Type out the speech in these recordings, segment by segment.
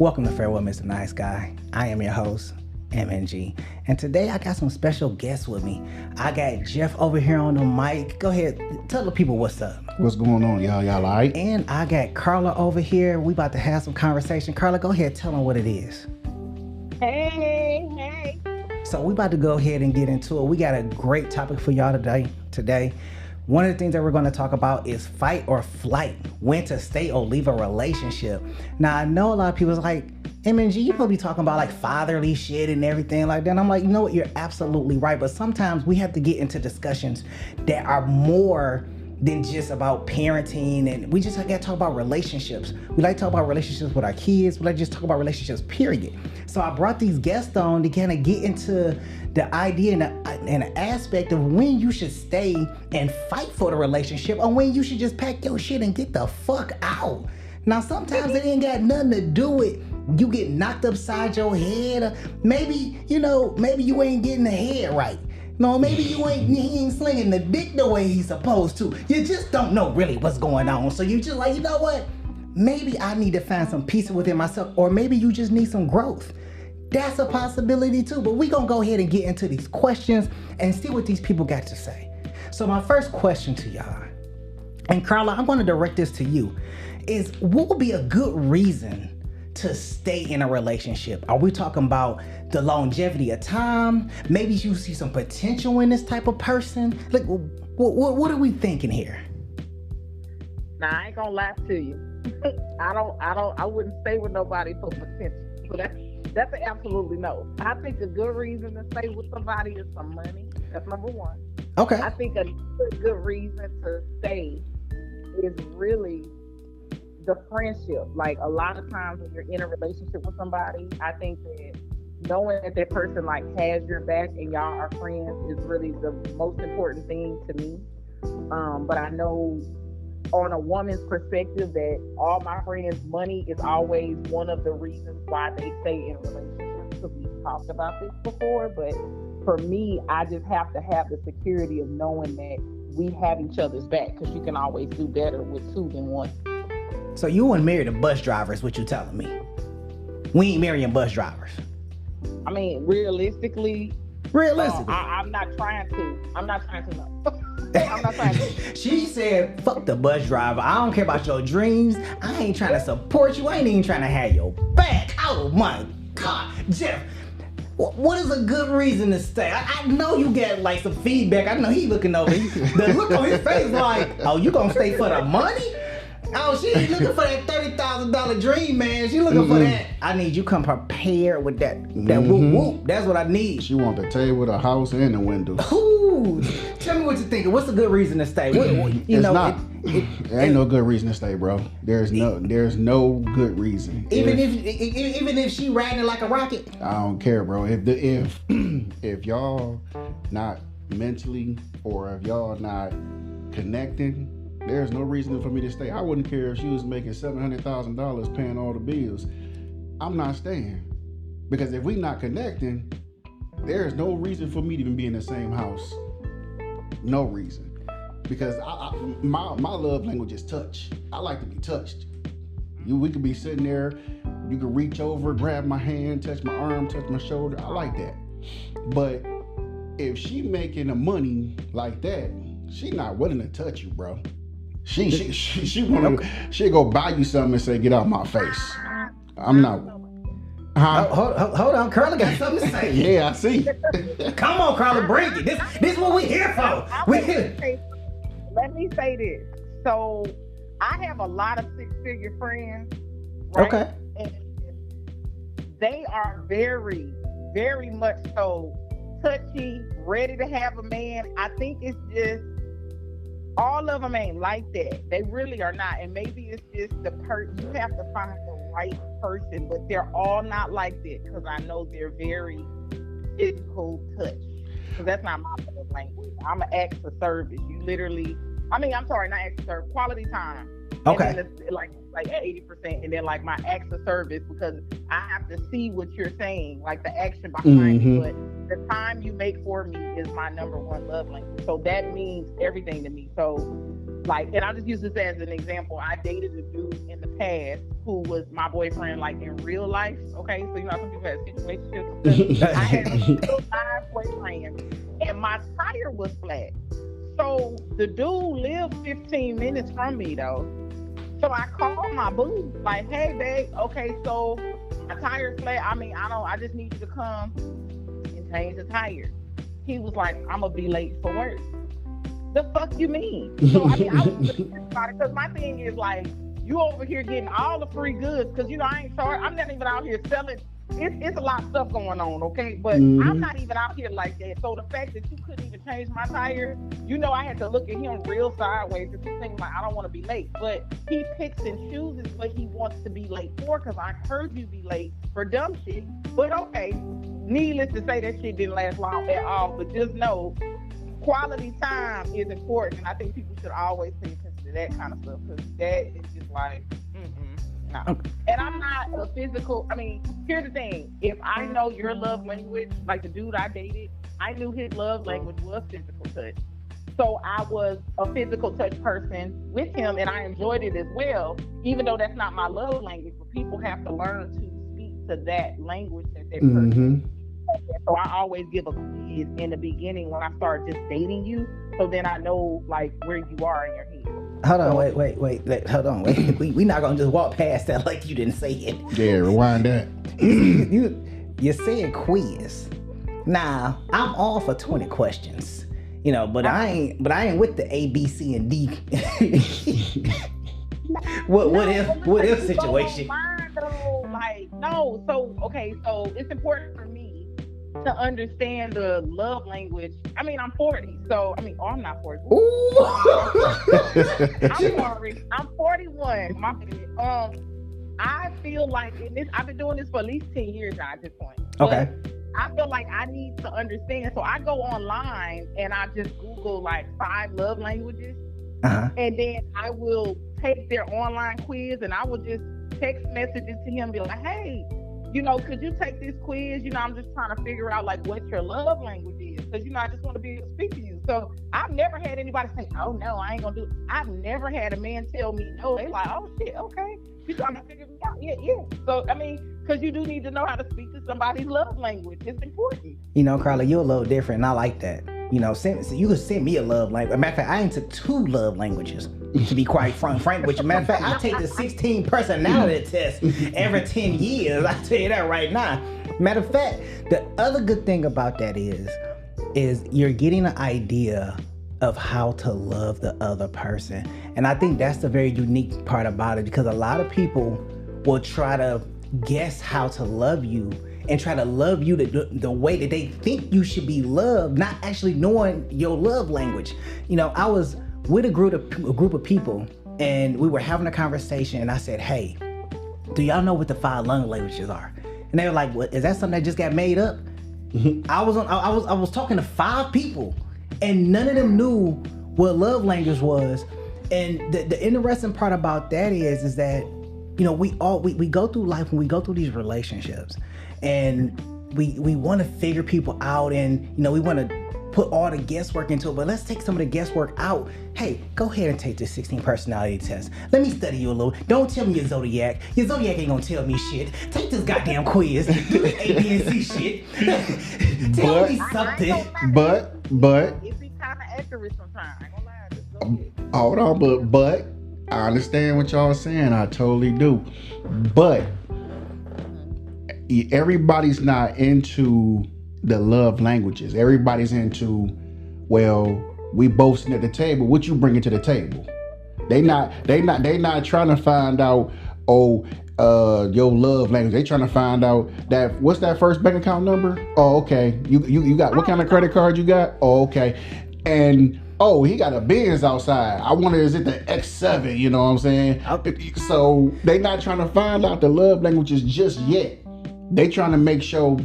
Welcome to Farewell, Mr. Nice Guy. I am your host, MNG. And today I got some special guests with me. I got Jeff over here on the mic. Go ahead, tell the people what's up. What's going on, y'all? Y'all all right? And I got Carla over here. We about to have some conversation. Carla, go ahead, tell them what it is. Hey. So we about to go ahead and get into it. We got a great topic for y'all today. One of the things that we're going to talk about is fight or flight, when to stay or leave a relationship. Now, I know a lot of people's like, MNG, you probably talking about like fatherly shit and everything like that. And I'm like, you know what? You're absolutely right. But sometimes we have to get into discussions that are more than just about parenting, and we just got to talk about relationships. We like to talk about relationships with our kids. We like to just talk about relationships, period. So I brought these guests on to kind of get into the idea and the aspect of when you should stay and fight for the relationship, or when you should just pack your shit and get the fuck out. Now, sometimes it ain't got nothing to do with you get knocked upside your head, or maybe you ain't getting the head right. No, maybe he ain't slinging the dick the way he's supposed to. You just don't know really what's going on. So you just like, you know what? Maybe I need to find some peace within myself, or maybe you just need some growth. That's a possibility too. But we gonna go ahead and get into these questions and see what these people got to say. So my first question to y'all, and Carla, I'm gonna direct this to you, is what would be a good reason to stay in a relationship? Are we talking about the longevity of time? Maybe you see some potential in this type of person. Like, what are we thinking here? Now, I ain't gonna lie to you. I wouldn't stay with nobody for potential. So that's an absolutely no. I think a good reason to stay with somebody is some money. That's number one. Okay. I think a good reason to stay is really the friendship. Like, a lot of times when you're in a relationship with somebody, I think that knowing that person like has your back and y'all are friends is really the most important thing to me. But I know on a woman's perspective that all my friends' money is always one of the reasons why they stay in relationships, because we've talked about this before. But for me, I just have to have the security of knowing that we have each other's back, because you can always do better with two than one. So you wouldn't marry the bus driver is what you telling me? We ain't marrying bus drivers. I mean, realistically, I'm not trying to know. I'm not trying to. She said, fuck the bus driver. I don't care about your dreams. I ain't trying to support you. I ain't even trying to have your back. Oh my God. Jeff, what is a good reason to stay? I know you get like some feedback. I know he looking over. The look on his face like, oh, you gonna stay for the money? Oh, she ain't looking for that $30,000 dream, man. She looking for that. I need you come prepared with that whoop whoop. That's what I need. She want the table, the house, and the windows. Ooh, tell me what you're thinking. What's a good reason to stay? There ain't no good reason to stay, bro. There's no good reason. Even if she riding it like a rocket. I don't care, bro. If y'all not mentally, or if y'all not connecting, there's no reason for me to stay. I wouldn't care if she was making $700,000 paying all the bills. I'm not staying. Because if we not connecting, there's no reason for me to even be in the same house. No reason. Because my love language is touch. I like to be touched. We could be sitting there, you could reach over, grab my hand, touch my arm, touch my shoulder. I like that. But if she making the money like that, she not willing to touch you, bro. She wanna, she'll go buy you something and say, get out my face. I'm not. Hold on, Carla got something to say. Yeah, I see. Come on, Carla, bring it. This is what we here for. Let me say this. So I have a lot of six-figure friends, right? Okay. And they are very, very much so touchy, ready to have a man. I think it's just all of them ain't like that. They really are not. And maybe it's just the person. You have to find the right person, but they're all not like that, because I know they're very physical touch. Because that's not my love language. I'm an acts of service. You literally, not acts of service, quality time. Okay. And then it's like 80%, and then like my acts of service, because I have to see what you're saying, like the action behind it. But the time you make for me is my number one love language. So that means everything to me. So Like, and I'll just use this as an example. I dated a dude in the past who was my boyfriend, like in real life. Okay, so you know some people have situationships. I had a real live boyfriend, and my tire was flat. So the dude lived 15 minutes from me though. So I called my boo, like, hey babe, okay, so my tire's flat. I just need you to come and change the tire. He was like, I'm gonna be late for work. The fuck you mean? So I was thinking about it because my thing is like, you over here getting all the free goods because I ain't sorry. I'm not even out here selling. It's a lot of stuff going on, okay? But I'm not even out here like that. So the fact that you couldn't even change my tire, I had to look at him real sideways because he's thinking like, I don't want to be late. But he picks and chooses what he wants to be late for because I heard you be late for dumb shit. But okay, needless to say, that shit didn't last long at all. But just know, quality time is important, and I think people should always pay attention to that kind of stuff because that is just like, no. Okay. And I'm not a physical. Here's the thing: if I know your love language, like the dude I dated, I knew his love language was physical touch. So I was a physical touch person with him, and I enjoyed it as well, even though that's not my love language. But people have to learn to speak to that language that that person. So I always give a quiz in the beginning when I start just dating you, so then I know like where you are in your head. Hold on, wait. Hold on, wait. We not gonna just walk past that like you didn't say it. Yeah, rewind that. You said quiz. Nah, I'm all for 20 questions. But I ain't with the A, B, C, and D. what if situation? So it's important for me to understand the love language. I'm 40, so I'm not 40. Ooh. I'm sorry. I'm 41. My bad. I feel like I've been doing this for at least 10 years now at this point. Okay. But I feel like I need to understand. So I go online and I just Google like 5 love languages. And then I will take their online quiz and I will just text messages to him and be like, hey, could you take this quiz? I'm just trying to figure out like what your love language is. Because, I just want to be able to speak to you. So I've never had anybody say, oh no, I ain't gonna do it. I've never had a man tell me no. They like, oh shit, okay. You trying to figure me out? Yeah. So, because you do need to know how to speak to somebody's love language. It's important. Carla, you're a little different and I like that. You could send me a love language. Matter of fact, I ain't took 2 love languages, to be quite frank with you. Matter of fact, I take the 16 personality test every 10 years. I tell you that right now. Matter of fact, the other good thing about that is you're getting an idea of how to love the other person. And I think that's the very unique part about it, because a lot of people will try to guess how to love you and try to love you the way that they think you should be loved, not actually knowing your love language. I was with a group of people and we were having a conversation and I said, hey, do y'all know what the 5 love languages are? And they were like, what, is that something that just got made up? I was talking to 5 people and none of them knew what love language was. And the interesting part about that is that, we go through life and we go through these relationships and we want to figure people out and, we want to put all the guesswork into it, but let's take some of the guesswork out. Hey, go ahead and take this 16 personality test. Let me study you a little. Don't tell me your zodiac. Your zodiac ain't gonna tell me shit. Take this goddamn quiz. Do this A, B, and C shit. Tell me something. But it be kind of accurate sometimes. I ain't gonna lie. Just go ahead. Hold on, but I understand what y'all saying. I totally do. But everybody's not into the love languages. Everybody's into, well, we both sitting at the table. What you bringing to the table? They not trying to find out, your love language. They trying to find out that what's that first bank account number? Oh, okay. You got what kind of credit card you got? Oh, okay. And he got a Benz outside. I wonder, is it the X7? You know what I'm saying? So they not trying to find out the love languages just yet. They trying to make sure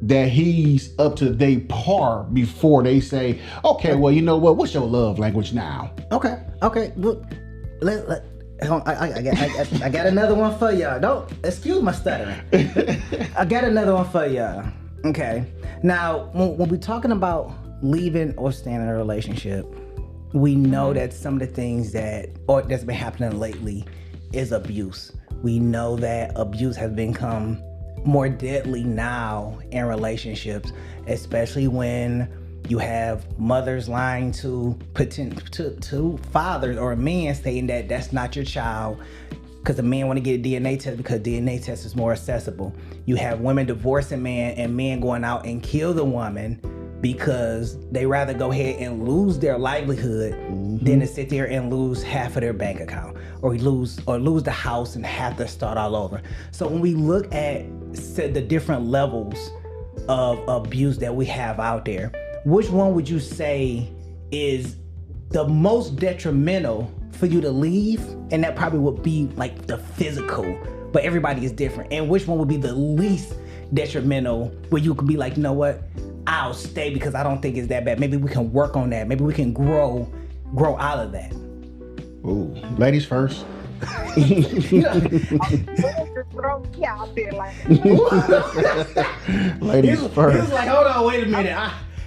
that he's up to their par before they say, okay, well, you know what? What's your love language now? Okay. Well, I got another one for y'all. Don't excuse my stuttering. I got another one for y'all. Okay. Now, when we're talking about leaving or staying in a relationship, we know that some of the things that's been happening lately is abuse. We know that abuse has become more deadly now in relationships, especially when you have mothers lying to fathers or men saying that that's not your child because the man want to get a DNA test because DNA test is more accessible. You have women divorcing men and men going out and kill the woman because they rather go ahead and lose their livelihood than to sit there and lose half of their bank account or lose the house and have to start all over. So when we look at the different levels of abuse that we have out there, which one would you say is the most detrimental for you to leave? And that probably would be like the physical, but everybody is different. And which one would be the least detrimental where you could be like, you know what? I'll stay because I don't think it's that bad. Maybe we can work on that. Maybe we can grow out of that. Ooh, ladies first. Ladies first. He was like, hold on, wait a minute.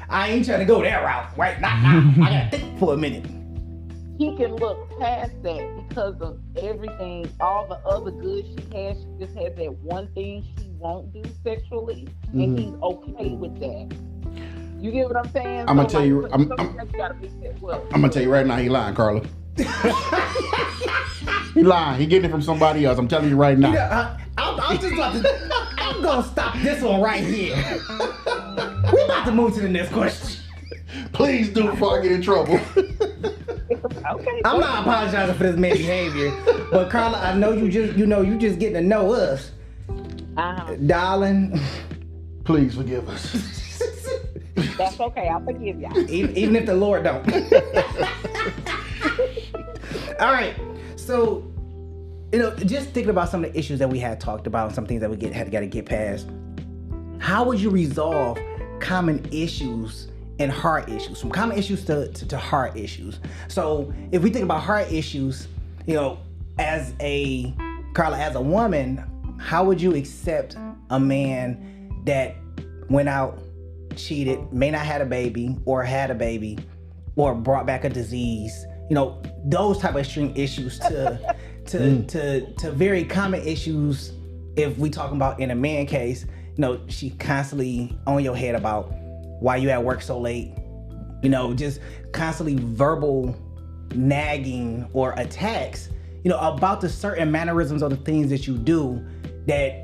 I ain't trying to go that route right now. I gotta think for a minute. He can look past that because of everything, all the other good she has. She just has that one thing she won't do sexually, and he's okay with that. You get what I'm saying? I'm gonna tell you. I'm gonna tell you right now. He lying, Carla. He lying. He getting it from somebody else. I'm telling you right now. Yeah, I'm just about to. I'm gonna stop this one right here. We're about to move to the next question. Please do before I get in trouble. Okay. I'm not apologizing for this man's behavior, but Carla, I know you just getting to know us, darling. Please forgive us. That's okay. I'll forgive y'all. Even if the Lord don't. All right. So, just thinking about some of the issues that we had talked about and some things that we got to get past. How would you resolve common issues and heart issues, from common issues to heart issues? So if we think about heart issues, as a woman, how would you accept a man that went out, cheated, may not had a baby or had a baby or brought back a disease, those type of extreme issues to very common issues. If we talking about in a man case, she constantly on your head about why you at work so late, just constantly verbal nagging or attacks, about the certain mannerisms of the things that you do that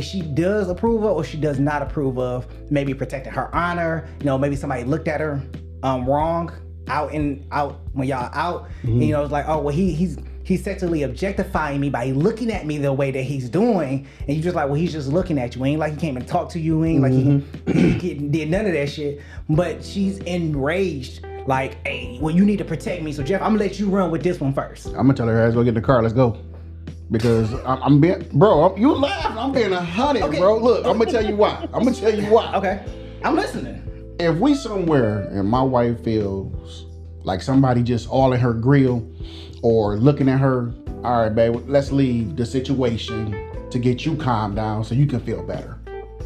she does approve of or she does not approve of, maybe protecting her honor, maybe somebody looked at her wrong out when y'all out, and, it's like, oh, well, he's sexually objectifying me by looking at me the way that he's doing, and you just like, well, he's just looking at you. Ain't like he came and talked to you. Ain't like he did none of that shit. But she's enraged, like, hey, well, you need to protect me. So Jeff, I'm gonna let you run with this one first. I'm gonna tell her, let's go get in the car. Let's go. Because I'm being, bro. You laugh. I'm being 100, okay. Bro. Look, I'm gonna tell you why. Okay, I'm listening. If we somewhere and my wife feels like somebody just all in her grill or looking at her, all right, babe, let's leave the situation to get you calmed down so you can feel better.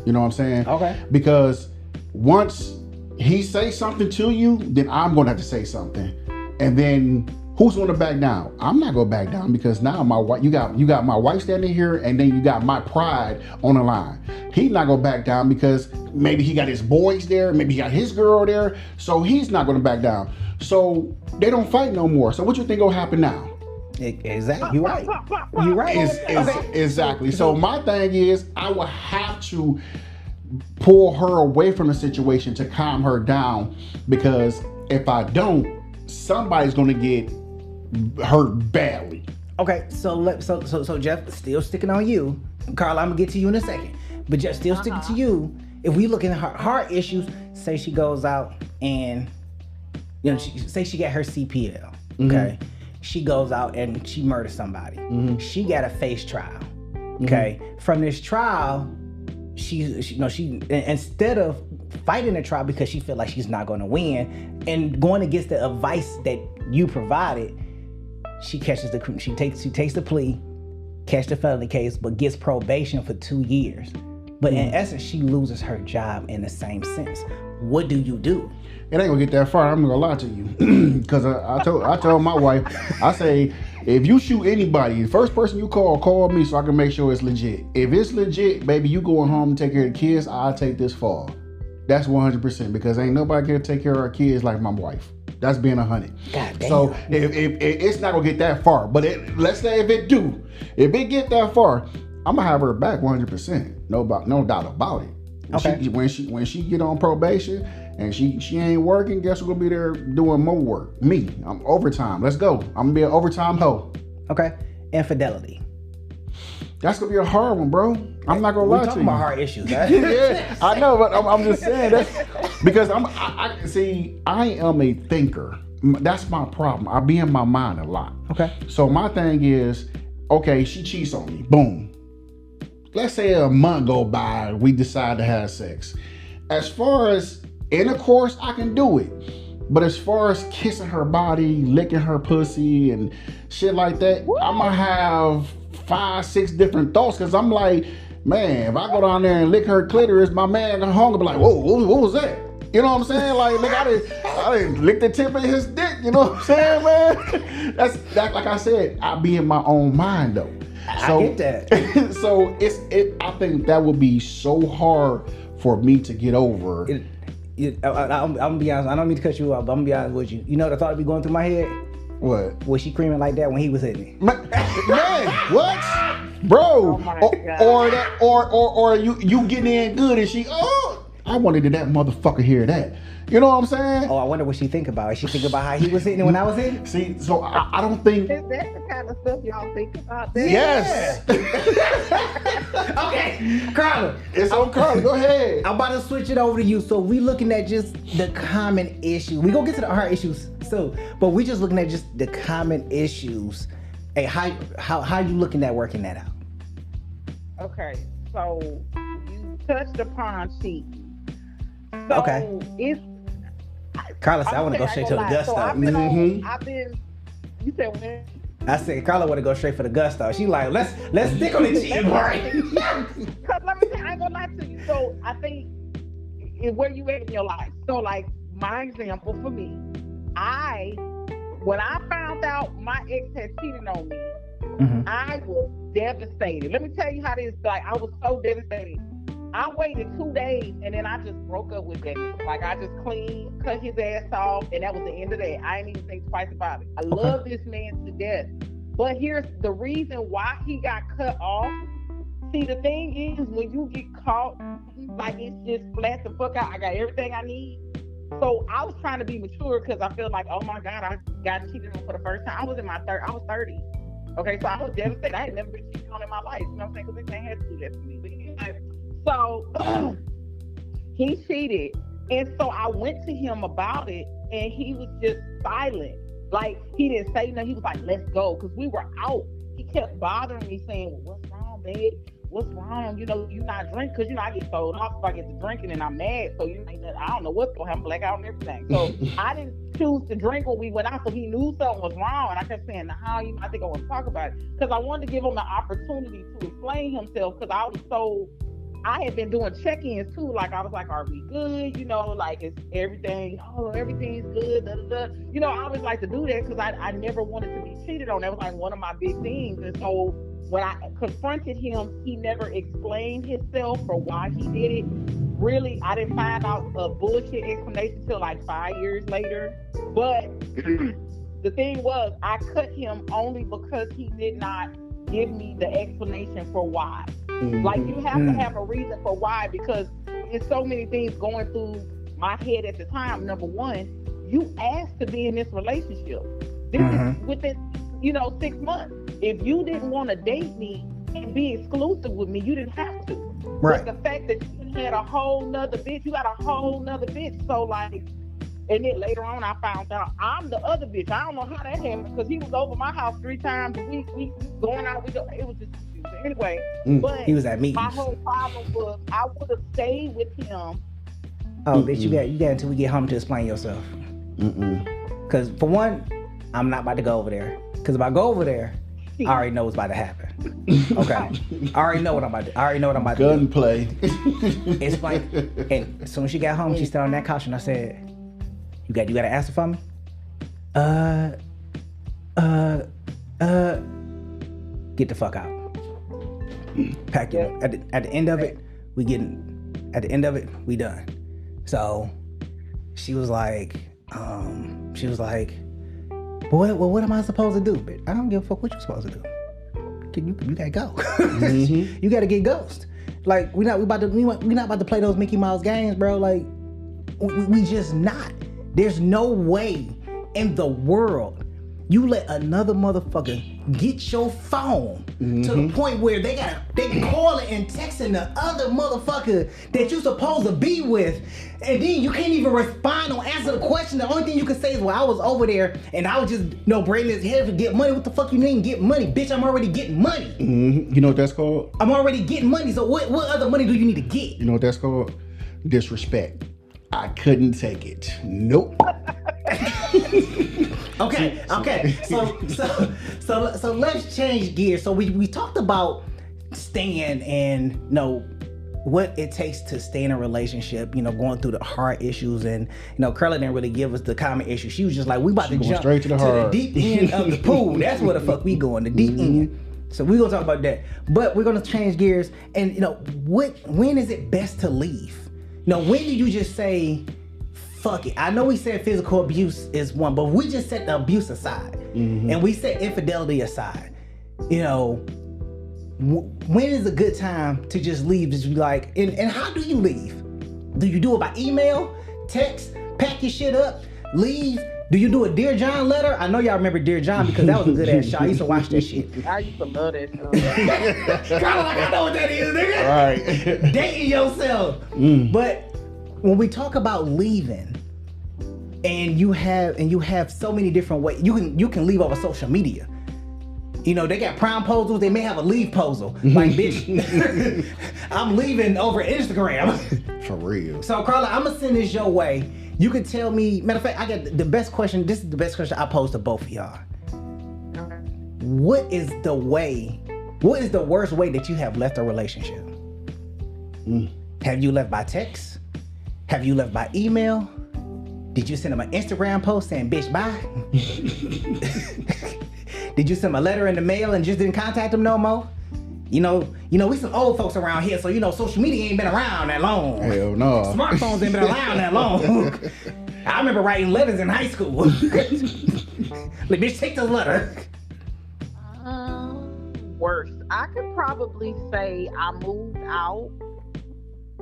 You know what I'm saying? Okay. Because once he says something to you, then I'm gonna have to say something. And then who's gonna back down? I'm not gonna back down because now my wife, you got my wife standing here, and then you got my pride on the line. He's not gonna back down because maybe he got his boys there, maybe he got his girl there, so he's not gonna back down. So they don't fight no more. So what you think gonna happen now? Exactly. You're right. You're right. Exactly. So my thing is, I will have to pull her away from the situation to calm her down, because if I don't, somebody's gonna get hurt badly. Okay, so Jeff, still sticking on you. Carla, I'm gonna get to you in a second. But Jeff, still sticking to you. If we look at her heart issues, say she goes out and say she got her CPL. Okay, she goes out and she murders somebody. She got a face trial. Okay, from this trial, she instead of fighting the trial because she feel like she's not going to win and going against the advice that you provided, she takes the plea, catch the felony case, but gets probation for 2 years. But in essence, she loses her job in the same sense. What do you do? It ain't gonna get that far. I'm gonna lie to you, because I told my wife, I say, if you shoot anybody, the first person you call me so I can make sure it's legit. If it's legit, baby, you going home and take care of the kids. I'll take this fall. That's 100%, because ain't nobody can take care of our kids like my wife. That's being 100. God damn. So if it's not gonna get that far, but let's say if it get that far, I'm gonna have her back 100%. No doubt about it. Okay. When she get on probation and she ain't working, guess who's gonna be there doing more work? Me. I'm overtime. Let's go. I'm gonna be an overtime hoe. Okay. Infidelity. That's gonna be a hard one, bro. I'm not gonna lie to you. We're talking about hard issues, right? Yeah, I know, but I'm just saying that's because I am a thinker. That's my problem. I be in my mind a lot. Okay. So my thing is, okay, she cheats on me. Boom. Let's say a month go by, we decide to have sex. As far as intercourse, I can do it. But as far as kissing her body, licking her pussy and shit like that, I'm gonna have 5-6 different thoughts, because I'm like, man, if I go down there and lick her clitoris, my man at home will be like, whoa, what was that? You know what I'm saying? Like, nigga, I didn't lick the tip of his dick. You know what I'm saying, man? That's like I said, I be in my own mind though. So, I get that. So I think that would be so hard for me to get over. I'm gonna be honest. I don't mean to cut you off, but I'm gonna be honest with you. You know the thought be going through my head? What? Was she creaming like that when he was hitting me? Man, what? Bro. Oh my God. Or you getting in good and she, I wanted to that motherfucker hear that. You know what I'm saying? Oh, I wonder what she think about. Is she think about how he was hitting it when I was hitting? See, so I don't think. Is that the kind of stuff y'all think about? That? Yes. Okay, Carla. It's on Carla. Go ahead. I'm about to switch it over to you. So we looking at just the common issues. We gonna get to the hard issues soon, but we just looking at just the common issues. Hey, how you looking at working that out? Okay, so you touched upon cheating. So Okay. it's Carla said, I want to go straight to the gusto. I've been. You said when? I said, Carla want to go straight for the gusto. She like, let's stick on the cheating part. Because let me say, I ain't gonna lie to you. So I think where you at in your life. So like my example for me, when I found out my ex had cheated on me, I was devastated. Let me tell you how this. Like I was so devastated. I waited 2 days and then I just broke up with that nigga. Like I just clean, cut his ass off, and that was the end of that. I didn't even think twice about it. I love this man to death. But here's the reason why he got cut off. See, the thing is, when you get caught, like it's just flat the fuck out. I got everything I need. So I was trying to be mature because I feel like, oh my God, I got cheated on for the first time. I was 30. Okay, so I was devastated. I had never been cheated on in my life. You know what I'm saying? Because they had to do that for me. So he cheated, and so I went to him about it, and he was just silent. Like he didn't say nothing. He was like, "Let's go," because we were out. He kept bothering me, saying, "Well, what's wrong, babe? What's wrong? You know, you not drink because you know I get sold off if I get to drinking, and I'm mad. So you know, I don't know what's gonna happen, blackout and everything. So I didn't choose to drink when we went out. So he knew something was wrong, and I kept saying, "How you? I think I want to talk about it because I wanted to give him an opportunity to explain himself because I had been doing check-ins too. Like I was like, "Are we good? You know, like is everything? Oh, everything's good." Da, da, da. You know, I always like to do that because I never wanted to be cheated on. That was like one of my big things. And so when I confronted him, he never explained himself for why he did it. Really, I didn't find out a bullshit explanation until like 5 years later. But the thing was, I cut him only because he did not give me the explanation for why. Like you have to have a reason for why, because there's so many things going through my head at the time. Number one, you asked to be in this relationship. This is within 6 months. If you didn't want to date me and be exclusive with me, you didn't have to. Right. But the fact that you had a whole nother bitch, you got a whole nother bitch. So like, and then later on, I found out I'm the other bitch. I don't know how that happened because he was over my house 3 times a week. We going out. It was just confusing. Anyway, but he was at meetings. My whole problem was I would have stayed with him. Oh, bitch, you got until we get home to explain yourself. Because for one, I'm not about to go over there. Because if I go over there, I already know what's about to happen. Okay. I already know what I'm about to do. I already know what I'm about to do. Gunplay. It's like, and as soon as she got home, she sat on that couch and I said, you got an answer for me? Get the fuck out. Pack it up. At the end of it, we done. So she was like, well, what am I supposed to do? Bitch, I don't give a fuck what you're supposed to do. You gotta go. Mm-hmm. You gotta get ghost. Like we're not about to play those Mickey Mouse games, bro. Like we just not. There's no way in the world you let another motherfucker get your phone to the point where they calling and texting the other motherfucker that you supposed to be with, and then you can't even respond or answer the question. The only thing you can say is, well, I was over there and I was just braiding his hair to get money. What the fuck you mean get money? Bitch, I'm already getting money. You know what that's called? I'm already getting money, so what other money do you need to get? You know what that's called? Disrespect. I couldn't take it. Nope. Okay. So let's change gears. So we talked about staying and what it takes to stay in a relationship, going through the hard issues, and Carla didn't really give us the common issue. She was just like, we about to jump straight to the deep end of the pool. That's where the fuck we going, the deep end. So we're gonna talk about that. But we're gonna change gears, and when is it best to leave? When do you just say, fuck it? I know we said physical abuse is one, but we just set the abuse aside and we set infidelity aside. When is a good time to just leave? Just be like, and how do you leave? Do you do it by email, text, pack your shit up, leave? Do you do a Dear John letter? I know y'all remember Dear John because that was a good ass show. I used to watch that shit. I used to love that show. Kinda like I know what that is, nigga. Right. Dating yourself. But when we talk about leaving, and you have so many different ways, you can leave over social media. They got promposals. They may have a leave posal. Like, bitch, I'm leaving over Instagram. For real. So, Carla, I'm going to send this your way. You can tell me, matter of fact, I got the best question. This is the best question I pose to both of y'all. What is the worst way that you have left a relationship? Have you left by text? Have you left by email? Did you send them an Instagram post saying, bitch, bye? Did you send them a letter in the mail and just didn't contact them no more? We some old folks around here, so social media ain't been around that long. Hell no. Smartphones ain't been around that long. I remember writing letters in high school. Like, bitch, take the letter. Worst. I could probably say I moved out.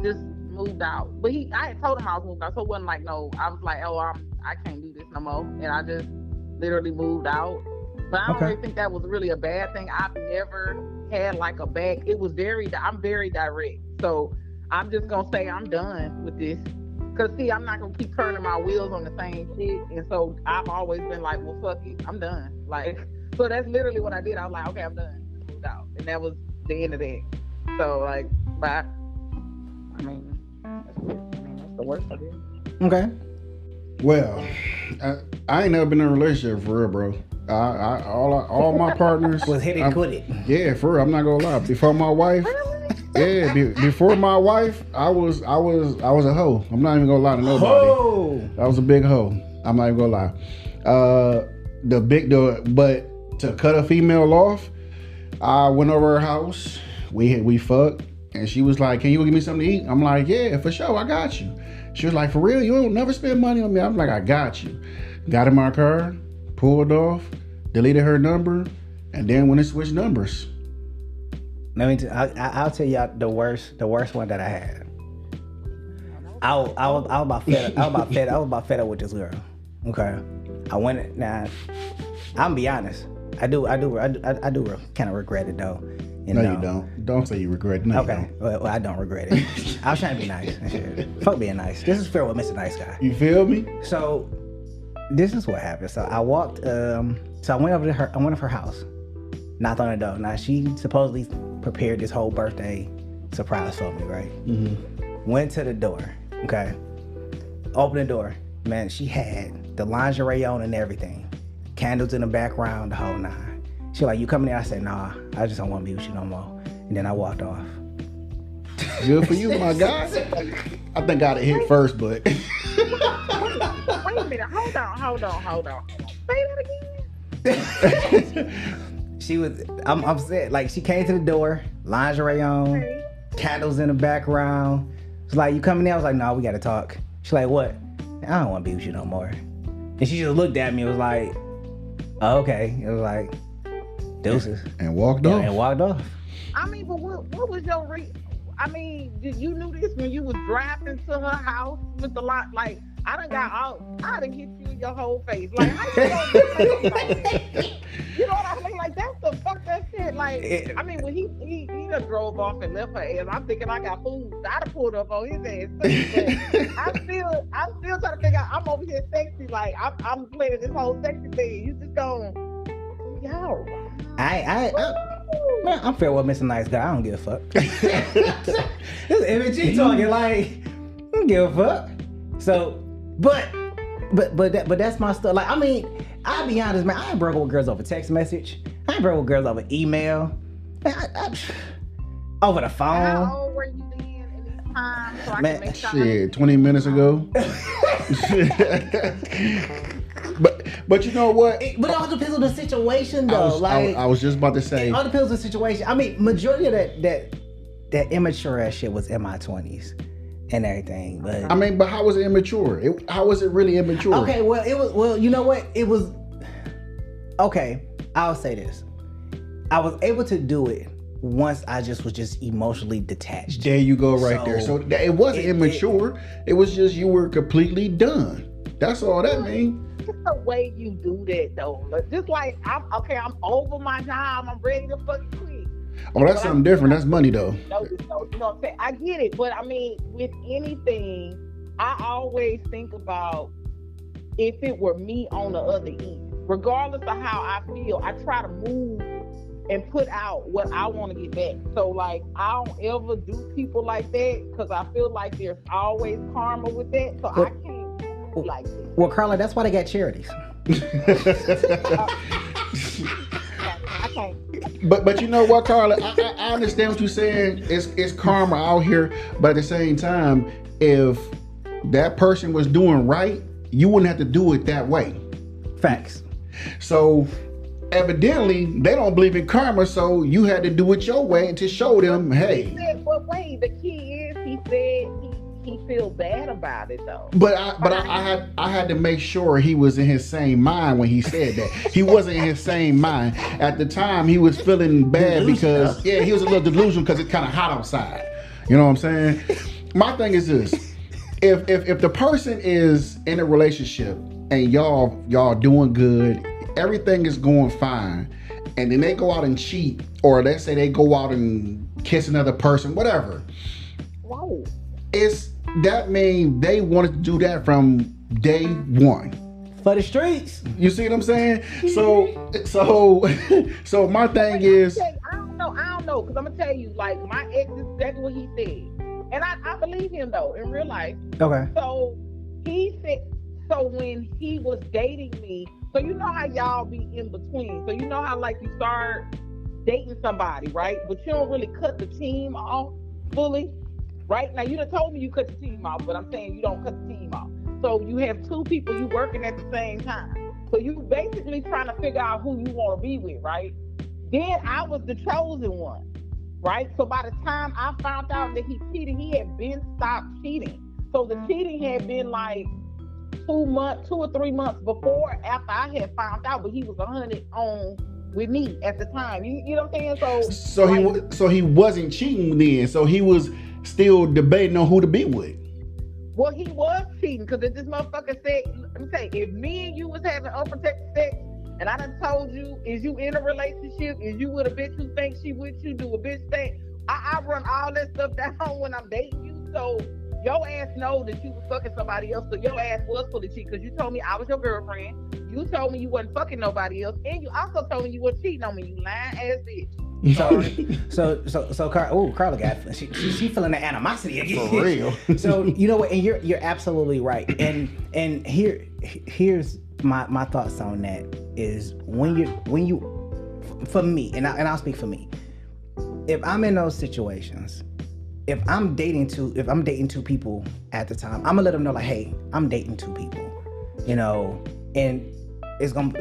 Just moved out. But I had told him I was moving out, so it wasn't like, no, I was like, I can't do this no more. And I just literally moved out. But I don't really think that was really a bad thing. I've never had like a back. I'm very direct. So I'm just going to say I'm done with this. Because, see, I'm not going to keep turning my wheels on the same shit. And so I've always been like, well, fuck it. I'm done. Like, so that's literally what I did. I was like, okay, I'm done. Moved out. And that was the end of that. So, like, bye. That's the worst I did. Okay. Well, I ain't never been in a relationship for real, bro. All my partners was hit and quit it. Yeah, for real. I'm not gonna lie. Before my wife, before my wife, I was a hoe. I'm not even gonna lie to nobody. I was a big hoe. I'm not even gonna lie. But to cut a female off, I went over her house. We fucked, and she was like, "Can you go give me something to eat?" I'm like, "Yeah, for sure, I got you." She was like, "For real? You don't never spend money on me?" I'm like, "I got you." Got in my car, pulled off, deleted her number, and then when it switched numbers. I'll tell y'all the worst one that I had. I was about fed up with this girl. Okay, I went. Now, I'm gonna be honest. I do kind of regret it though. No, you don't. Don't say you regret it. No, okay. Well, I don't regret it. I was trying to be nice. Fuck being nice. This is fair with Mr. Nice Guy. You feel me? So, this is what happened. So I walked. So I went over to her. I went to her house. Knocked on the door. Now she supposedly prepared this whole birthday surprise for me, right? Mm-hmm. Went to the door. Okay. Opened the door. Man, she had the lingerie on and everything. Candles in the background, the whole nine. She like, you coming there? I said, nah, I just don't want to be with you no more. And then I walked off. Good for you, my guy. I think I'd have hit first, but. Wait a minute. Hold on. Say that again. She was, I'm upset. Like, she came to the door, lingerie on, Okay. candles in the background. She's like, you coming there? I was like, no, we got to talk. She's like, what? I don't want to be with you no more. And she just looked at me and was like, oh, okay. It was like, deuces. And walked off. And walked off. I mean, but what was your did you knew this when you was driving to her house with the lot? Like, I done hit you in your whole face. Like, how you gonna do that? You know what I mean? Like, that's the fuck that shit. Like, I mean, when he done drove off and left her ass, I'm thinking I got food. I'd have pulled up on his ass too. But I'm still trying to figure out. I'm over here sexy. Like, I'm playing this whole sexy thing. You just going, yo. Man, I'm fair with Mr. Nice Guy. I don't give a fuck. This MG talking like, I don't give a fuck. So, but that's my stuff. Like, I mean, I'll be honest, man. I ain't broke with girls over text message. I ain't broke with girls over email. Man, over the phone. How old were you then in this time? So I Man, can make sure. Shit, 20 minutes ago. But you know what? But it all depends on the situation, though. I was just about to say. It all depends on the situation. I mean, majority of that immature ass shit was in my 20s and everything. But I mean, but how was it immature? How was it really immature? okay, well, it was. Well, you know what? It was. Okay, I'll say this. I was able to do it once I was just emotionally detached. There you go, right there. So it wasn't immature. It was just you were completely done. That's all that means. It's the way you do that, though. Just like, I'm over my job. I'm ready to fucking quit. Oh, that's something different. That's money, though. No, you know what I'm saying? I get it. But, I mean, with anything, I always think about if it were me on the other end. Regardless of how I feel, I try to move and put out what I want to get back. So, like, I don't ever do people like that because I feel like there's always karma with that. So, I can't do like that. Well, Carla, that's why they got charities. I can't. But you know what, Carla? I understand what you're saying. It's karma out here, but at the same time, if that person was doing right, you wouldn't have to do it that way. Facts. So evidently, they don't believe in karma, so you had to do it your way to show them, hey. He said, but wait, the key is he said he feels bad about it though. But I had to make sure he was in his same mind when he said that. He wasn't in his same mind. At the time, he was feeling bad because, yeah, he was a little delusional because it's kind of hot outside. You know what I'm saying? My thing is this. If the person is in a relationship and y'all doing good, everything is going fine, and then they go out and cheat, or let's say they go out and kiss another person, whatever. Whoa. That means they wanted to do that from day one. For the streets. You see what I'm saying? So my thing is, I don't know, because I'm gonna tell you, like, my ex is exactly what he said, and I believe him though in real life. Okay. So he said, so when he was dating me, so you know how y'all be in between, so you know how like you start dating somebody, right? But you don't really cut the team off fully. Right now, you done told me you cut the team off, but I'm saying you don't cut the team off. So you have two people you working at the same time. So you basically trying to figure out who you want to be with, right? Then I was the chosen one, right? So by the time I found out that he cheated, he had been stopped cheating. So the cheating had been like 2 or 3 months before after I had found out, but he was 100 on with me at the time. You know what I'm saying? So he wasn't cheating then. So he was still debating on who to be with. Well, he was cheating because this motherfucker said, let me say, if me and you was having unprotected sex, and I done told you, is you in a relationship, is you with a bitch who thinks she with you, do a bitch thing, I run all that stuff down when I'm dating you. So your ass know that you was fucking somebody else, so your ass was full of cheat because you told me I was your girlfriend, you told me you wasn't fucking nobody else, and you also told me you were cheating on me, you lying ass bitch. So Carla got she feeling the animosity again. For real. So you know what, and you're absolutely right. And here's my thoughts on that is when you for me, and I'll speak for me. If I'm in those situations, if I'm dating two people at the time, I'm gonna let them know like, hey, I'm dating two people, you know, and it's gonna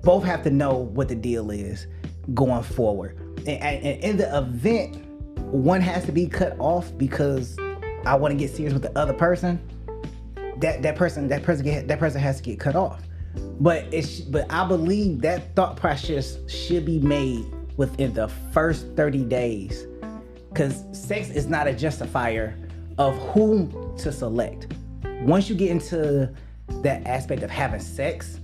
both have to know what the deal is going forward. And in the event one has to be cut off because I want to get serious with the other person, that person has to get cut off. But I believe that thought process should be made within the first 30 days, because sex is not a justifier of whom to select. Once you get into that aspect of having sex,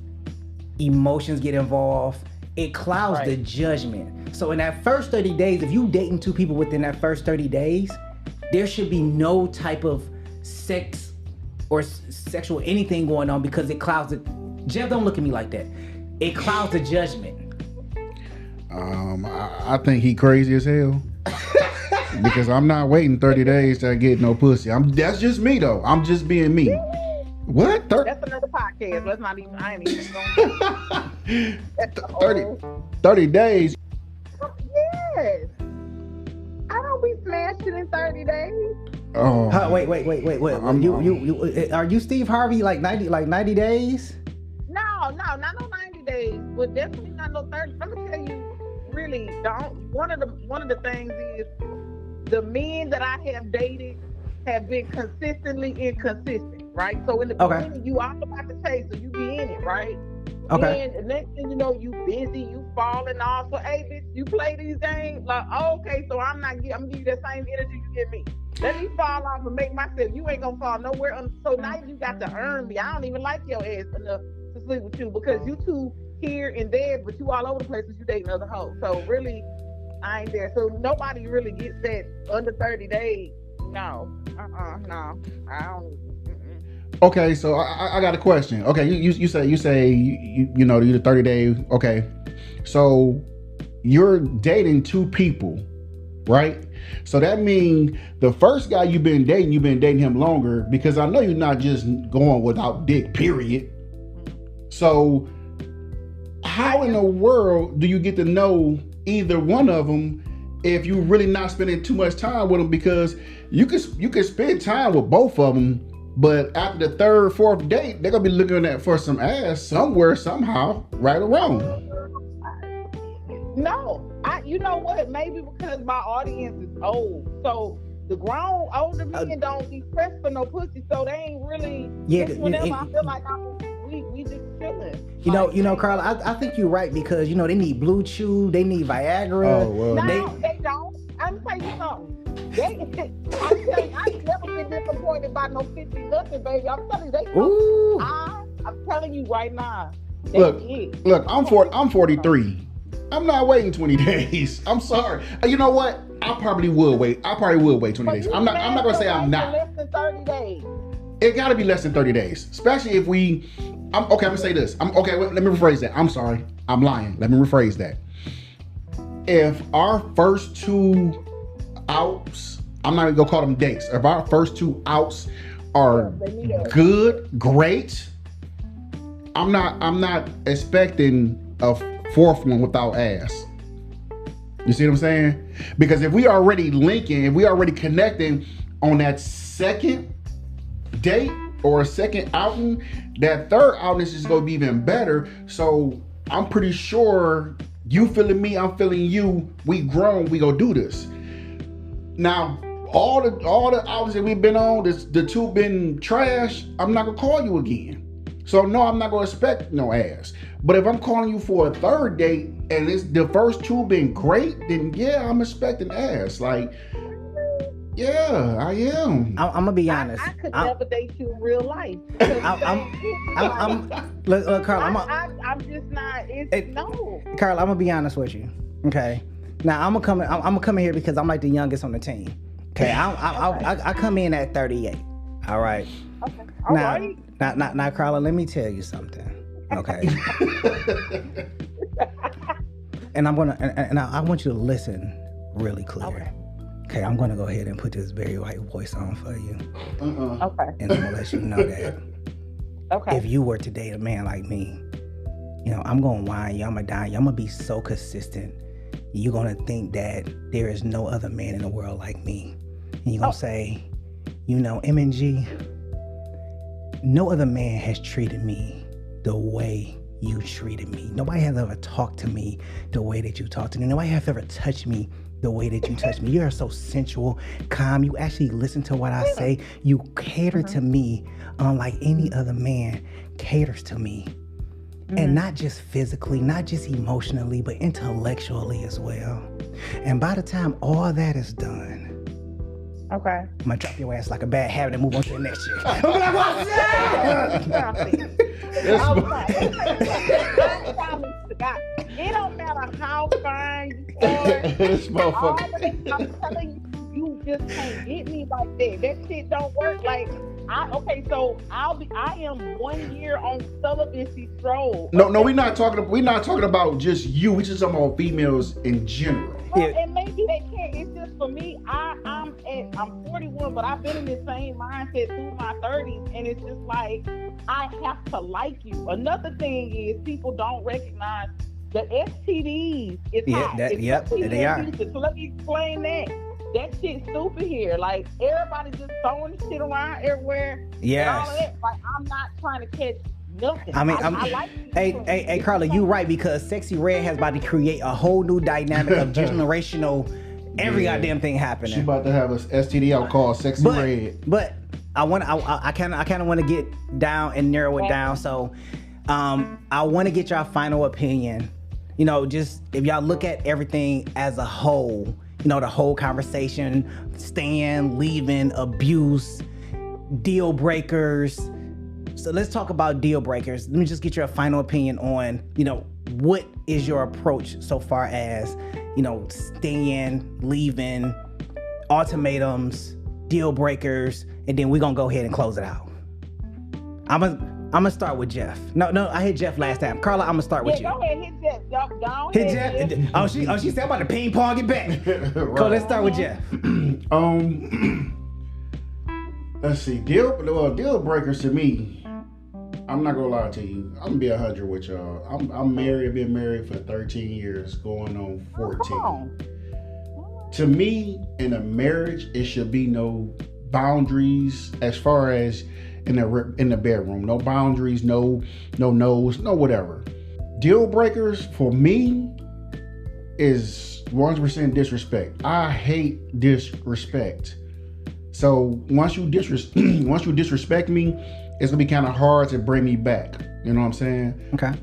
emotions get involved. It clouds the judgment. So in that first 30 days, if you dating two people within that first 30 days, there should be no type of sex or sexual anything going on, because it clouds it. Jeff, don't look at me like that. It clouds the judgment. I think he crazy as hell. Because I'm not waiting 30 days to get no pussy. That's just me though. I'm just being me. What? That's another podcast. Let's not even. I ain't even going. 30 days. Yes. I don't be smashing in 30 days. Oh. Wait. Are you Steve Harvey like 90 days? No, not no 90 days, but definitely not no 30. Let me tell you, really, don't. One of the things is the men that I have dated have been consistently inconsistent, right? So in the beginning, you all about to chase, so you be in it, right? Okay. And the next thing you know, you busy, you falling off. So, hey, bitch, you play these games? Like, oh, okay, so I'm gonna give you the same energy you give me. Let me fall off and make myself. You ain't gonna fall nowhere. So now you got to earn me. I don't even like your ass enough to sleep with you, because you two here and there, but you all over the place because you dating other hoes. So really, I ain't there. So nobody really gets that under 30 days. No. No. I don't. Okay, so I got a question. Okay, you say you know you're 30 days. Okay, so you're dating two people, right? So that means the first guy you've been dating him longer, because I know you're not just going without dick, period. So how in the world do you get to know either one of them if you really not spending too much time with them? Because you can spend time with both of them, but after the third, fourth date, they're gonna be looking at for some ass somewhere, somehow, right or wrong. No, you know what? Maybe because my audience is old, so the grown older men don't be pressed for no pussy, so they ain't really. Whenever I feel like we just chilling. You know, Carla, I think you're right, because they need Blue Chew, they need Viagra. Oh well. No, they don't. I'm tell you something. I'm telling you, I've never been disappointed by no 50 nothing, baby. I'm telling you, they. Ooh. I'm telling you right now. Look, I'm 43. I'm not waiting 20 days. I'm sorry. You know what? I probably would wait 20 days. I'm not gonna say I'm not. Less than 30 days. It gotta be less than 30 days. Especially if I'm gonna say this. Let me rephrase that. I'm sorry. I'm lying. Let me rephrase that. If our first two outs, I'm not even gonna call them dates. If our first two outs are good, great, I'm not expecting a fourth one without ass. You see what I'm saying? Because if we already linking, if we already connecting on that second date or a second outing, that third outing is just gonna be even better. So I'm pretty sure you feeling me, I'm feeling you. We grown, we gonna do this. Now, all the outings that we've been on, the two been trash, I'm not gonna call you again. So no, I'm not gonna expect no ass. But if I'm calling you for a third date and the first two been great, then yeah, I'm expecting ass. Like, yeah, I am. I'm gonna be honest. I could never date you in real life. Look, Carla, I'm just not. No. Carla, I'm gonna be honest with you. Okay. Now I'm gonna come in here because I'm like the youngest on the team. Okay. I come in at 38. All right. Okay. All right. Now, Carla, let me tell you something. Okay. And I want you to listen really clear. Okay, I'm gonna go ahead and put this very white voice on for you. Okay. And I'm gonna let you know that. Okay. If you were to date a man like me, I'm gonna whine you, I'm gonna die, I'm gonna be so consistent you're gonna think that there is no other man in the world like me. And you're gonna say, you know, M&G, no other man has treated me the way you treated me. Nobody has ever talked to me the way that you talked to me. Nobody has ever touched me the way that you touch me. You are so sensual, calm. You actually listen to what I say. You cater to me unlike any other man caters to me. And not just physically, not just emotionally, but intellectually as well. And by the time all that is done, okay, I'm gonna drop your ass like a bad habit and move on to the next shit. I'm gonna be like, what's up? It don't matter how fine you are. This motherfucker. I'm telling you, you just can't get me like that. That shit don't work. Like, I am 1 year on celibacy stroll. No, we're not talking about just you. We're just talking about females in general. Well, and maybe they can't. It's just for me. I'm 41, but I've been in the same mindset through my 30s, and it's just like I have to like you. Another thing is people don't recognize the STDs. It's hot. They are. So let me explain that. That shit's stupid here. Like, everybody just throwing the shit around everywhere. Yes. And all of that. Like, I'm not trying to catch nothing. I mean, I like hey, Carla, you right, because Sexy Red has about to create a whole new dynamic of generational, every goddamn thing happening. She about to have a STD out called Sexy Red. But I kind of want to get down and narrow it down. So, I want to get your final opinion. You know, just if y'all look at everything as a whole, you know, the whole conversation, staying, leaving, abuse, deal breakers. So let's talk about deal breakers. Let me just get your final opinion on, you know, what is your approach so far as, you know, staying, leaving, ultimatums, deal breakers, and then we're going to go ahead and close it out. I'm gonna start with Jeff. No, I hit Jeff last time. Carla, I'm gonna start with you. Go ahead, hit Jeff. Go hit Jeff. Oh, she said I'm about to ping pong it back. Right. So let's start with Jeff. Let's see. Deal breakers to me. I'm not gonna lie to you. I'm gonna be 100 with y'all. I'm married. I've been married for 13 years, going on 14. To me, in a marriage, it should be no boundaries as far as in the bedroom. No boundaries, no no's, no whatever. Deal breakers for me is 100% disrespect. I hate disrespect. So once you disrespect me, it's gonna be kind of hard to bring me back. You know what I'm saying? Okay.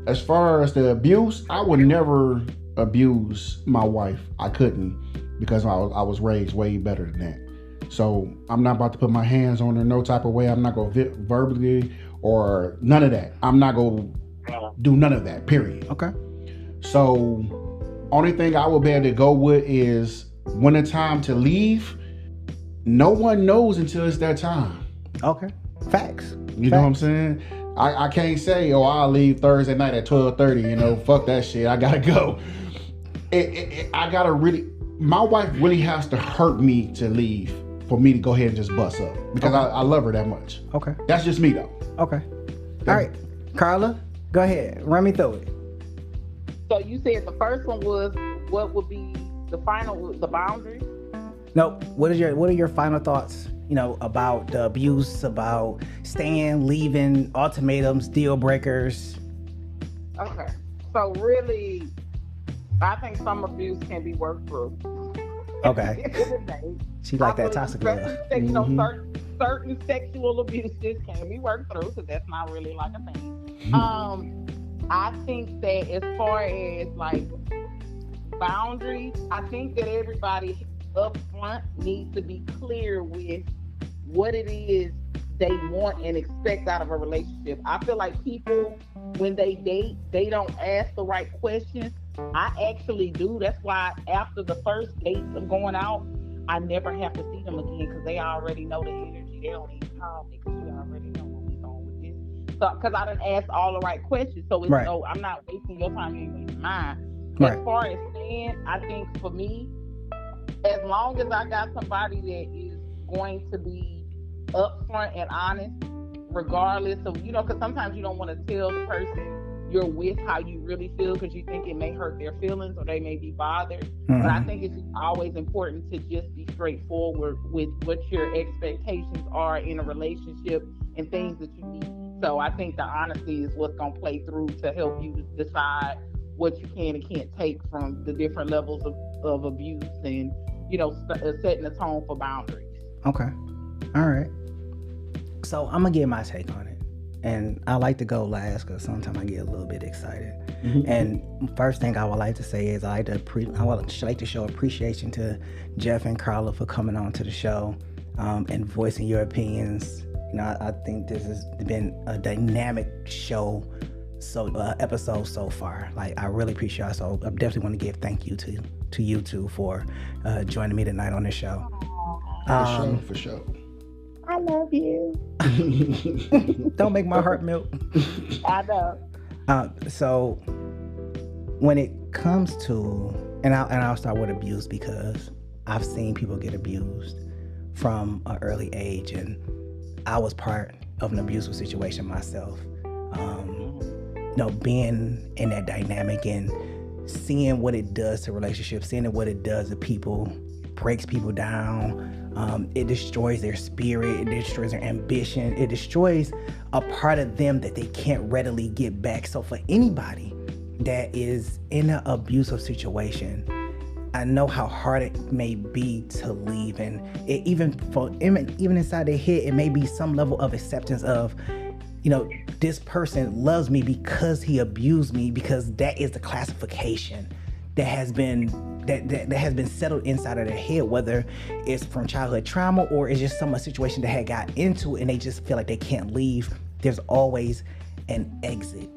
As far as the abuse, I would never abuse my wife. I couldn't, because I was raised way better than that. So I'm not about to put my hands on her no type of way. I'm not going to verbally or none of that. I'm not going to do none of that, period. Okay. So only thing I will be able to go with is when it's time to leave, no one knows until it's that time. Okay. Facts. You know what I'm saying? I can't say, I'll leave Thursday night at 12:30, you know, fuck that shit. I got to go. My wife really has to hurt me to leave for me to go ahead and just bust up, because I love her that much. Okay. That's just me though. Okay. All right. Carla, go ahead. Run me through it. So you said the first one was what would be the boundaries? No. What are your final thoughts, you know, about the abuse, about staying, leaving, ultimatums, deal breakers? Okay. So really, I think some abuse can be worked through. Okay. She like that toxic love. Certain sexual abuses can be worked through, because that's not really like a thing. I think that as far as like boundaries, I think that everybody up front needs to be clear with what it is they want and expect out of a relationship. I feel like people, when they date, they don't ask the right questions. I actually do. That's why after the first date of going out, I never have to see them again, because they already know the energy. They don't even call me, because you already know where we going with this. So, because I didn't ask all the right questions. So it's I'm not wasting your time, you ain't wasting mine. Right. As far as staying, I think for me, as long as I got somebody that is going to be upfront and honest, regardless of, you know, because sometimes you don't want to tell the person you're with how you really feel because you think it may hurt their feelings or they may be bothered. Mm-hmm. But I think it's always important to just be straightforward with what your expectations are in a relationship and things that you need. So I think the honesty is what's going to play through to help you to decide what you can and can't take from the different levels of abuse and, you know, setting the tone for boundaries. Okay. All right. So I'm going to give my take on it. And I like to go last because sometimes I get a little bit excited. Mm-hmm. And first thing I would like to say is I would like to show appreciation to Jeff and Carla for coming on to the show and voicing your opinions. You know, I think this has been a dynamic show, episode so far. Like, I really appreciate it. So I definitely want to give thank you to you two for joining me tonight on this show. For sure. I love you. Don't make my heart melt. I know. So when it comes to, and I'll start with abuse because I've seen people get abused from an early age, and I was part of an abusive situation myself. You know, being in that dynamic and seeing what it does to relationships, seeing what it does to people, breaks people down. It destroys their spirit, it destroys their ambition, it destroys a part of them that they can't readily get back. So for anybody that is in an abusive situation, I know how hard it may be to leave, and it, even inside their head, it may be some level of acceptance of, you know, this person loves me because he abused me, because that is the classification that has been that has been settled inside of their head, whether it's from childhood trauma or it's just some situation that had got into it and they just feel like they can't leave. There's always an exit.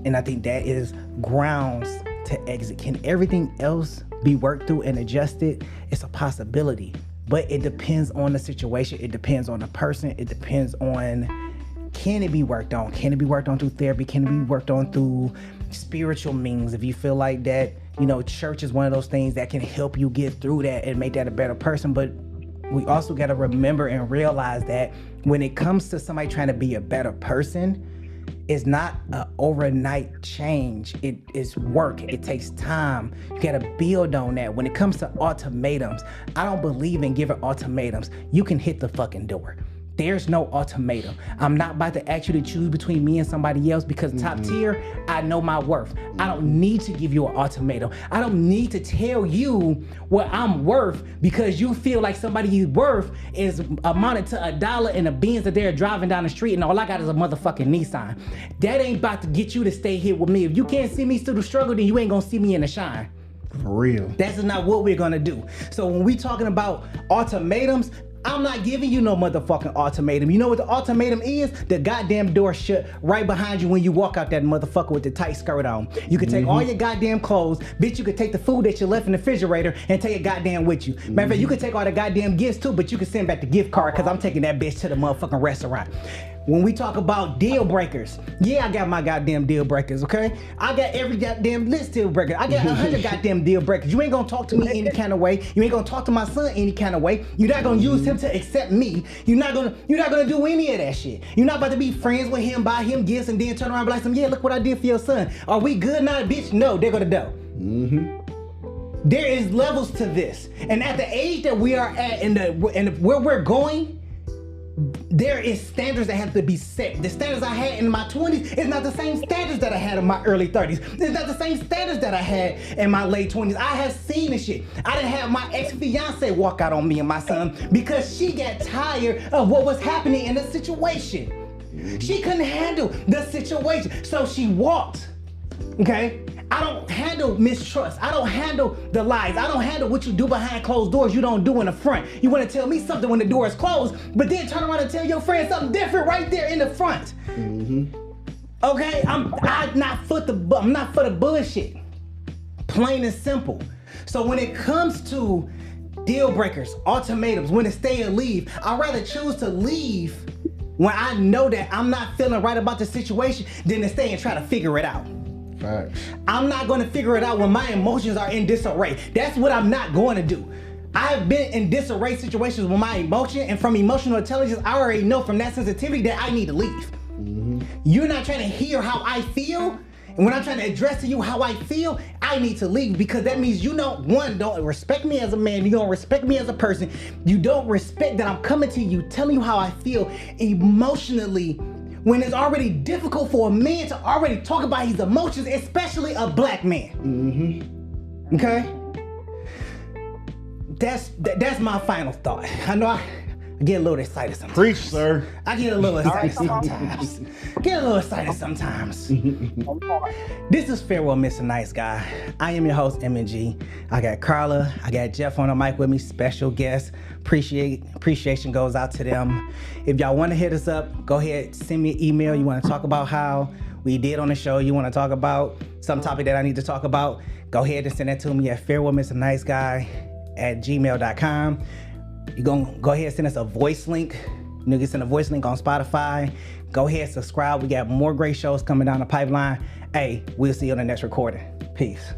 And I think that is grounds to exit. Can everything else be worked through and adjusted? It's a possibility, but it depends on the situation. It depends on the person. It depends on, can it be worked on? Can it be worked on through therapy? Can it be worked on through spiritual means? If you feel like that, you know, church is one of those things that can help you get through that and make that a better person. But we also got to remember and realize that when it comes to somebody trying to be a better person, it's not an overnight change. It is work. It takes time. You got to build on that. When it comes to ultimatums, I don't believe in giving ultimatums. You can hit the fucking door. There's no ultimatum. I'm not about to ask you to choose between me and somebody else because top tier, I know my worth. I don't need to give you an ultimatum. I don't need to tell you what I'm worth because you feel like somebody's worth is amounted to $1 in a Benz that they're driving down the street and all I got is a motherfucking Nissan. That ain't about to get you to stay here with me. If you can't see me through the struggle, then you ain't gonna see me in the shine. For real. That's not what we're gonna do. So when we talking about ultimatums, I'm not giving you no motherfucking ultimatum. You know what the ultimatum is? The goddamn door shut right behind you when you walk out that motherfucker with the tight skirt on. You can take all your goddamn clothes. Bitch, you could take the food that you left in the refrigerator and take it goddamn with you. Matter of fact, you could take all the goddamn gifts too, but you can send back the gift card because I'm taking that bitch to the motherfucking restaurant. When we talk about deal breakers, yeah, I got my goddamn deal breakers, okay? I got every goddamn list deal breaker. I got 100 goddamn deal breakers. You ain't gonna talk to me any kind of way. You ain't gonna talk to my son any kind of way. You're not gonna use him to accept me. You're not gonna do any of that shit. You're not about to be friends with him, buy him gifts, and then turn around and be like, yeah, look what I did for your son. Are we good now, bitch? No, they're gonna do. There is levels to this. And at the age that we are at and where we're going, there is standards that have to be set. The standards I had in my 20s is not the same standards that I had in my early 30s. It's not the same standards that I had in my late 20s. I have seen this shit. I didn't have my ex-fiance walk out on me and my son because she got tired of what was happening in the situation. She couldn't handle the situation, so she walked. Okay? I don't handle mistrust. I don't handle the lies. I don't handle what you do behind closed doors you don't do in the front. You want to tell me something when the door is closed, but then turn around and tell your friend something different right there in the front. Okay? I'm not for the bullshit. Plain and simple. So when it comes to deal breakers, ultimatums, when to stay or leave, I'd rather choose to leave when I know that I'm not feeling right about the situation than to stay and try to figure it out. Facts. I'm not going to figure it out when my emotions are in disarray. That's what I'm not going to do. I've been in disarray situations with my emotion, and from emotional intelligence, I already know from that sensitivity that I need to leave. You're not trying to hear how I feel, And when I'm trying to address to you how I feel, I need to leave, because that means you don't respect me as a man, you don't respect me as a person, you don't respect that I'm coming to you, telling you how I feel emotionally, when it's already difficult for a man to already talk about his emotions, especially a black man. Okay? That's my final thought. I know I get a little excited sometimes. Preach, sir. I get a little excited sometimes. This is Farewell, Mr. Nice Guy. I am your host, M&G. I got Carla, I got Jeff on the mic with me, special guest. Appreciation goes out to them. If y'all want to hit us up, go ahead, send me an email. You want to talk about how we did on the show, you want to talk about some topic that I need to talk about, go ahead and send that to me at farewellmrniceguy@gmail.com. You're going to go ahead and send us a voice link. You can send a voice link on Spotify. Go ahead, subscribe. We got more great shows coming down the pipeline. Hey, we'll see you on the next recording. Peace.